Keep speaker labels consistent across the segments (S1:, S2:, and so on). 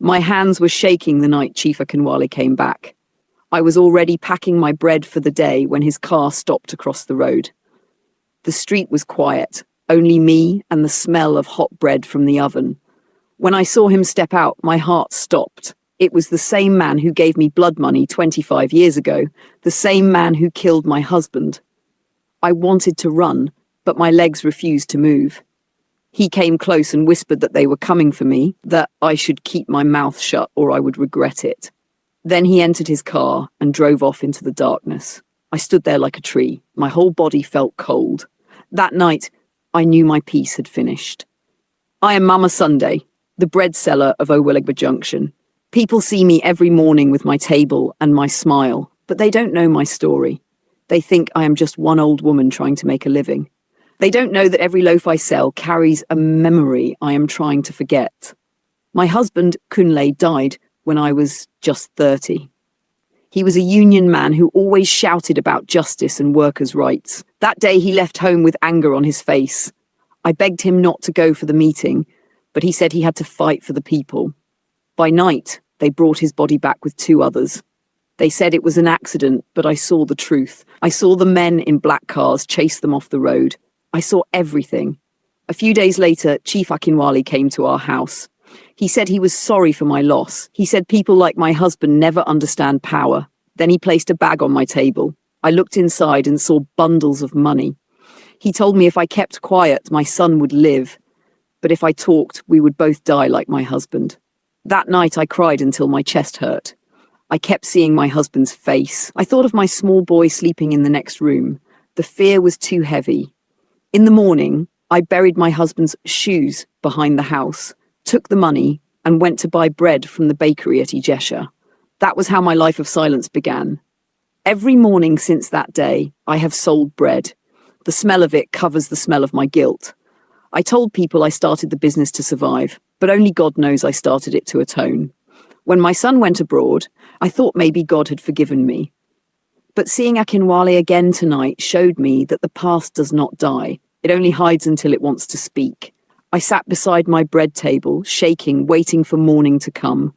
S1: My hands were shaking the night Chief Akinwale came back. I was already packing my bread for the day when his car stopped across the road. The street was quiet, only me and the smell of hot bread from the oven. When I saw him step out, my heart stopped. It was the same man who gave me blood money 25 years ago, the same man who killed my husband. I wanted to run, but my legs refused to move. He came close and whispered that they were coming for me, that I should keep my mouth shut or I would regret it. Then he entered his car and drove off into the darkness. I stood there like a tree. My whole body felt cold. That night, I knew my piece had finished. I am Mama Sunday, the bread seller of Owelegba Junction. People see me every morning with my table and my smile, but they don't know my story. They think I am just one old woman trying to make a living. They don't know that every loaf I sell carries a memory I am trying to forget. My husband, Kunle, died when I was just 30. He was a union man who always shouted about justice and workers' rights. That day he left home with anger on his face. I begged him not to go for the meeting, but he said he had to fight for the people. By night, they brought his body back with 2 others. They said it was an accident, but I saw the truth. I saw the men in black cars chase them off the road. I saw everything. A few days later, Chief Akinwale came to our house. He said he was sorry for my loss. He said people like my husband never understand power. Then he placed a bag on my table. I looked inside and saw bundles of money. He told me if I kept quiet, my son would live. But if I talked, we would both die like my husband. That night I cried until my chest hurt. I kept seeing my husband's face. I thought of my small boy sleeping in the next room. The fear was too heavy. In the morning, I buried my husband's shoes behind the house, took the money, and went to buy bread from the bakery at Ijesha. That was how my life of silence began. Every morning since that day, I have sold bread. The smell of it covers the smell of my guilt. I told people I started the business to survive, but only God knows I started it to atone. When my son went abroad, I thought maybe God had forgiven me. But seeing Akinwale again tonight showed me that the past does not die. It only hides until it wants to speak. I sat beside my bread table, shaking, waiting for morning to come,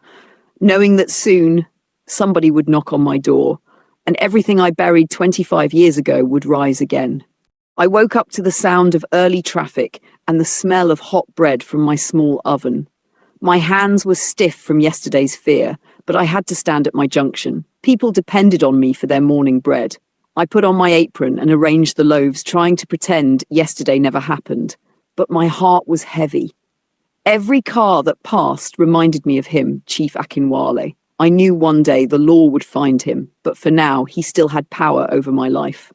S1: knowing that soon somebody would knock on my door, and everything I buried 25 years ago would rise again. I woke up to the sound of early traffic and the smell of hot bread from my small oven. My hands were stiff from yesterday's fear, but I had to stand at my junction. People depended on me for their morning bread. I put on my apron and arranged the loaves, trying to pretend yesterday never happened. But my heart was heavy. Every car that passed reminded me of him, Chief Akinwale. I knew one day the law would find him, but for now he still had power over my life.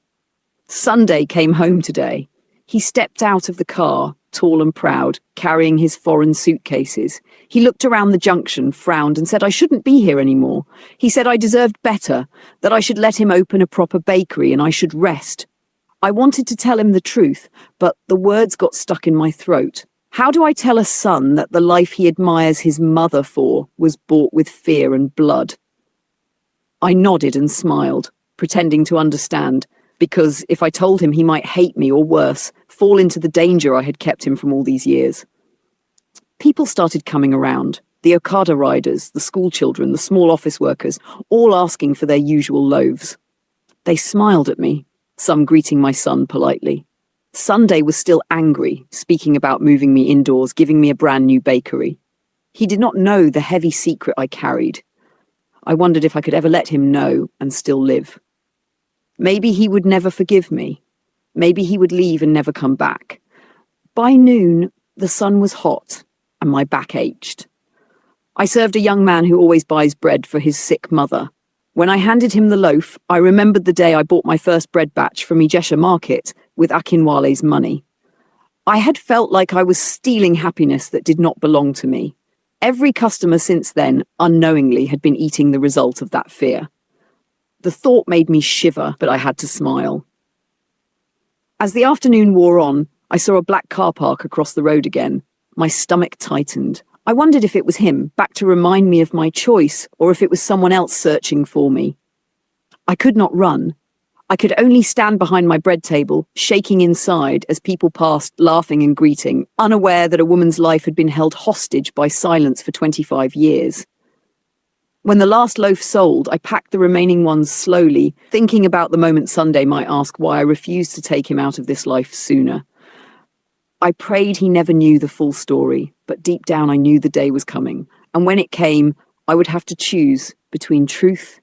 S1: Sunday came home today. He stepped out of the car, tall and proud, carrying his foreign suitcases. He looked around the junction, frowned, and said I shouldn't be here anymore. He said I deserved better, that I should let him open a proper bakery and I should rest. I wanted to tell him the truth, but the words got stuck in my throat. How do I tell a son that the life he admires his mother for was bought with fear and blood? I nodded and smiled, pretending to understand, because if I told him he might hate me or worse, fall into the danger I had kept him from all these years. People started coming around, the Okada riders, the school children, the small office workers, all asking for their usual loaves. They smiled at me, some greeting my son politely. Sunday was still angry, speaking about moving me indoors, giving me a brand new bakery. He did not know the heavy secret I carried. I wondered if I could ever let him know and still live. Maybe he would never forgive me. Maybe he would leave and never come back. By noon, the sun was hot and my back ached. I served a young man who always buys bread for his sick mother. When I handed him the loaf, I remembered the day I bought my first bread batch from Ijesha market with Akinwale's money. I had felt like I was stealing happiness that did not belong to me. Every customer since then, unknowingly, had been eating the result of that fear. The thought made me shiver, but I had to smile. As the afternoon wore on, I saw a black car park across the road again. My stomach tightened. I wondered if it was him, back to remind me of my choice, or if it was someone else searching for me. I could not run. I could only stand behind my bread table, shaking inside as people passed, laughing and greeting, unaware that a woman's life had been held hostage by silence for 25 years. When the last loaf sold, I packed the remaining ones slowly, thinking about the moment Sunday might ask why I refused to take him out of this life sooner. I prayed he never knew the full story, but deep down I knew the day was coming, and when it came, I would have to choose between truth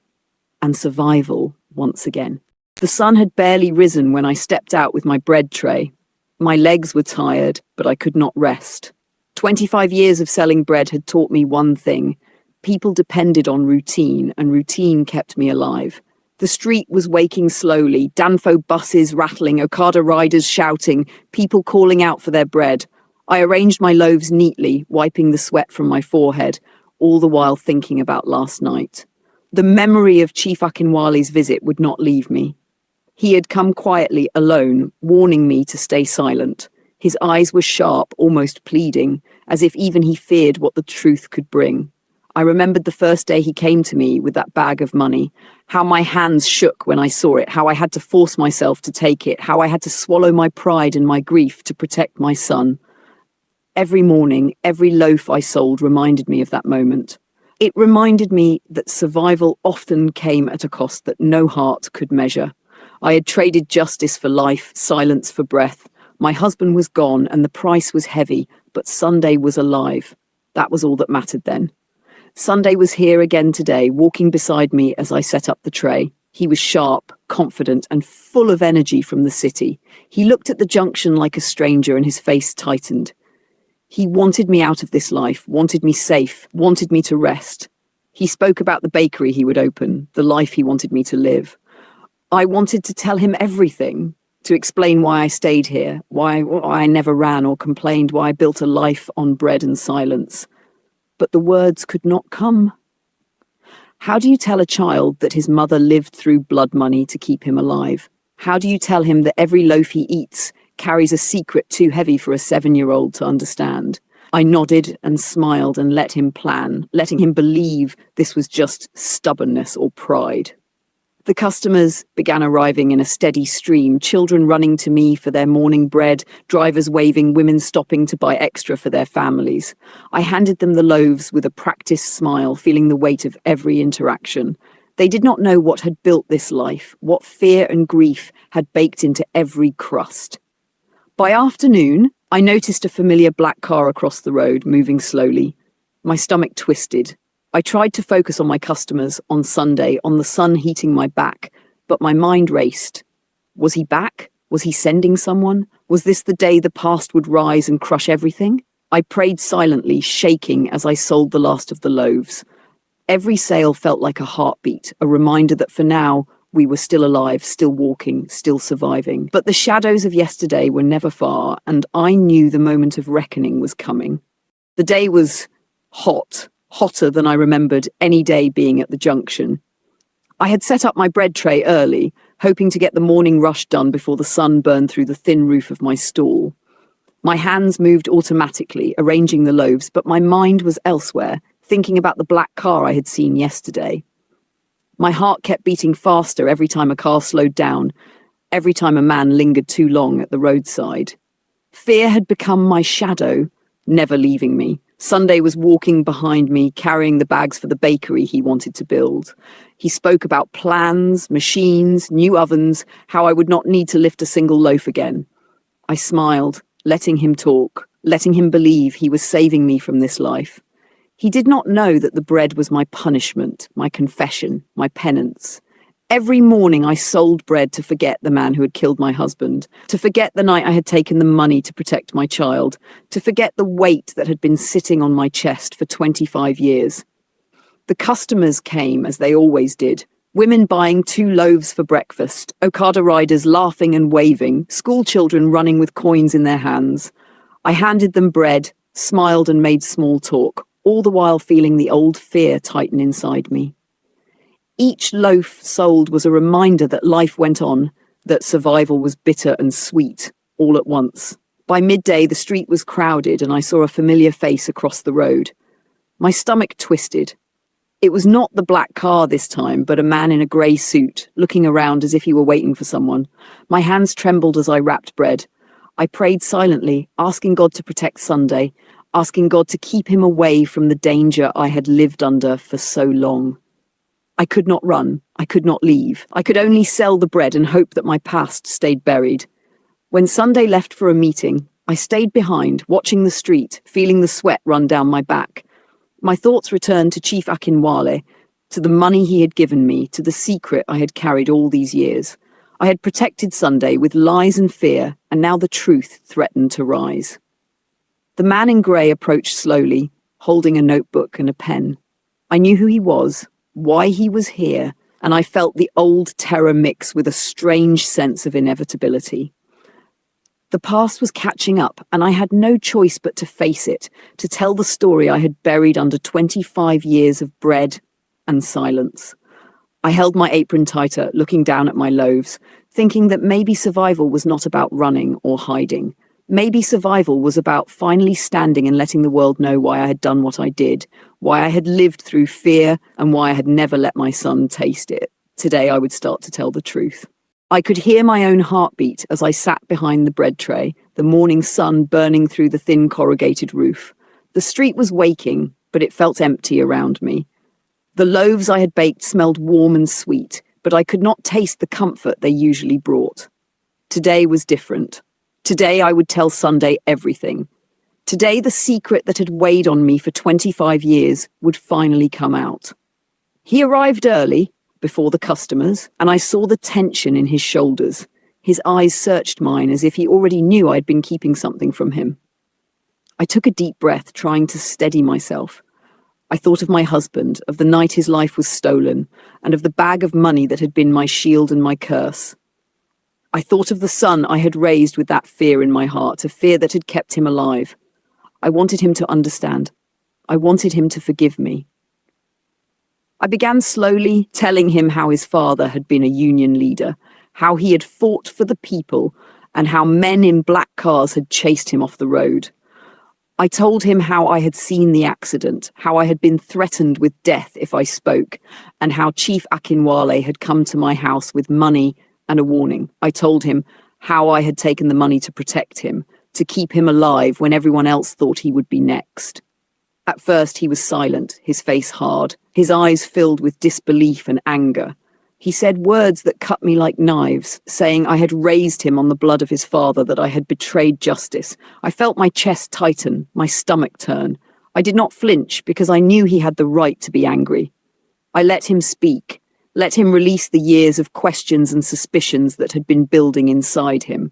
S1: and survival once again. The sun had barely risen when I stepped out with my bread tray. My legs were tired, but I could not rest. 25 years of selling bread had taught me one thing. People depended on routine, and routine kept me alive. The street was waking slowly, Danfo buses rattling, Okada riders shouting, people calling out for their bread. I arranged my loaves neatly, wiping the sweat from my forehead, all the while thinking about last night. The memory of Chief Akinwale's visit would not leave me. He had come quietly, alone, warning me to stay silent. His eyes were sharp, almost pleading, as if even he feared what the truth could bring. I remembered the first day he came to me with that bag of money, how my hands shook when I saw it, how I had to force myself to take it, how I had to swallow my pride and my grief to protect my son. Every morning, every loaf I sold reminded me of that moment. It reminded me that survival often came at a cost that no heart could measure. I had traded justice for life, silence for breath. My husband was gone and the price was heavy, but Sunday was alive. That was all that mattered then. Sunday was here again today, walking beside me as I set up the tray. He was sharp, confident, and full of energy from the city. He looked at the junction like a stranger and his face tightened. He wanted me out of this life, wanted me safe, wanted me to rest. He spoke about the bakery he would open, the life he wanted me to live. I wanted to tell him everything, to explain why I stayed here, why I never ran or complained, why I built a life on bread and silence. But the words could not come. How do you tell a child that his mother lived through blood money to keep him alive? How do you tell him that every loaf he eats carries a secret too heavy for a 7-year-old to understand? I nodded and smiled and let him plan, letting him believe this was just stubbornness or pride. The customers began arriving in a steady stream, children running to me for their morning bread, drivers waving, women stopping to buy extra for their families. I handed them the loaves with a practiced smile, feeling the weight of every interaction. They did not know what had built this life, what fear and grief had baked into every crust. By afternoon, I noticed a familiar black car across the road, moving slowly. My stomach twisted. I tried to focus on my customers, on Sunday, on the sun heating my back, but my mind raced. Was he back? Was he sending someone? Was this the day the past would rise and crush everything? I prayed silently, shaking as I sold the last of the loaves. Every sale felt like a heartbeat, a reminder that for now, we were still alive, still walking, still surviving. But the shadows of yesterday were never far, and I knew the moment of reckoning was coming. The day was hot. Hotter than I remembered any day being at the junction. I had set up my bread tray early, hoping to get the morning rush done before the sun burned through the thin roof of my stall. My hands moved automatically, arranging the loaves, but my mind was elsewhere, thinking about the black car I had seen yesterday. My heart kept beating faster every time a car slowed down, every time a man lingered too long at the roadside. Fear had become my shadow, never leaving me. Sunday was walking behind me, carrying the bags for the bakery he wanted to build. He spoke about plans, machines, new ovens, how I would not need to lift a single loaf again. I smiled, letting him talk, letting him believe he was saving me from this life. He did not know that the bread was my punishment, my confession, my penance. Every morning I sold bread to forget the man who had killed my husband, to forget the night I had taken the money to protect my child, to forget the weight that had been sitting on my chest for 25 years. The customers came, as they always did, women buying 2 loaves for breakfast, Okada riders laughing and waving, school children running with coins in their hands. I handed them bread, smiled and made small talk, all the while feeling the old fear tighten inside me. Each loaf sold was a reminder that life went on, that survival was bitter and sweet, all at once. By midday, the street was crowded and I saw a familiar face across the road. My stomach twisted. It was not the black car this time, but a man in a grey suit, looking around as if he were waiting for someone. My hands trembled as I wrapped bread. I prayed silently, asking God to protect Sunday, asking God to keep him away from the danger I had lived under for so long. I could not run. I could not leave. I could only sell the bread and hope that my past stayed buried. When Sunday left for a meeting, I stayed behind, watching the street, feeling the sweat run down my back. My thoughts returned to Chief Akinwale, to the money he had given me, to the secret I had carried all these years. I had protected Sunday with lies and fear, and now the truth threatened to rise. The man in grey approached slowly, holding a notebook and a pen. I knew who he was, why he was here, and I felt the old terror mix with a strange sense of inevitability. The past was catching up, and I had no choice but to face it, to tell the story I had buried under 25 years of bread and silence. I held my apron tighter, looking down at my loaves, thinking that maybe survival was not about running or hiding. Maybe survival was about finally standing and letting the world know why I had done what I did, why I had lived through fear, and why I had never let my son taste it. Today I would start to tell the truth. I could hear my own heartbeat as I sat behind the bread tray, the morning sun burning through the thin corrugated roof. The street was waking, but it felt empty around me. The loaves I had baked smelled warm and sweet, but I could not taste the comfort they usually brought. Today was different. Today I would tell Sunday everything. Today the secret that had weighed on me for 25 years would finally come out. He arrived early, before the customers, and I saw the tension in his shoulders. His eyes searched mine as if he already knew I'd been keeping something from him. I took a deep breath, trying to steady myself. I thought of my husband, of the night his life was stolen, and of the bag of money that had been my shield and my curse. I thought of the son I had raised with that fear in my heart, a fear that had kept him alive. I wanted him to understand. I wanted him to forgive me. I began slowly telling him how his father had been a union leader, how he had fought for the people, and how men in black cars had chased him off the road. I told him how I had seen the accident, how I had been threatened with death if I spoke, and how Chief Akinwale had come to my house with money and a warning. I told him how I had taken the money to protect him, to keep him alive when everyone else thought he would be next. At first he was silent, his face hard, his eyes filled with disbelief and anger. He said words that cut me like knives, saying I had raised him on the blood of his father, that I had betrayed justice. I felt my chest tighten, my stomach turn. I did not flinch because I knew he had the right to be angry. I let him speak, let him release the years of questions and suspicions that had been building inside him.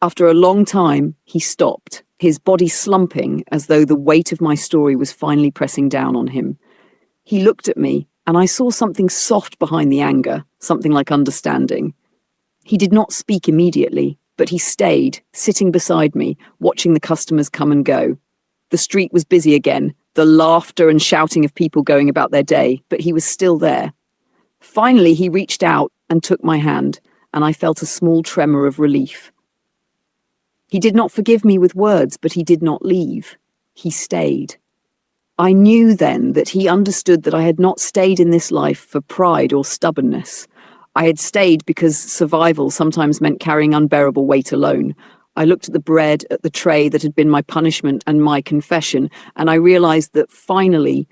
S1: After a long time, he stopped, his body slumping as though the weight of my story was finally pressing down on him. He looked at me, and I saw something soft behind the anger, something like understanding. He did not speak immediately, but he stayed, sitting beside me, watching the customers come and go. The street was busy again, the laughter and shouting of people going about their day, but he was still there. Finally, he reached out and took my hand, and I felt a small tremor of relief. He did not forgive me with words, but he did not leave. He stayed. I knew then that he understood that I had not stayed in this life for pride or stubbornness. I had stayed because survival sometimes meant carrying unbearable weight alone. I looked at the bread, at the tray that had been my punishment and my confession, and I realized that finally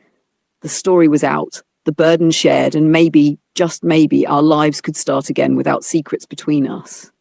S1: the story was out, the burden shared, and maybe, just maybe, our lives could start again without secrets between us.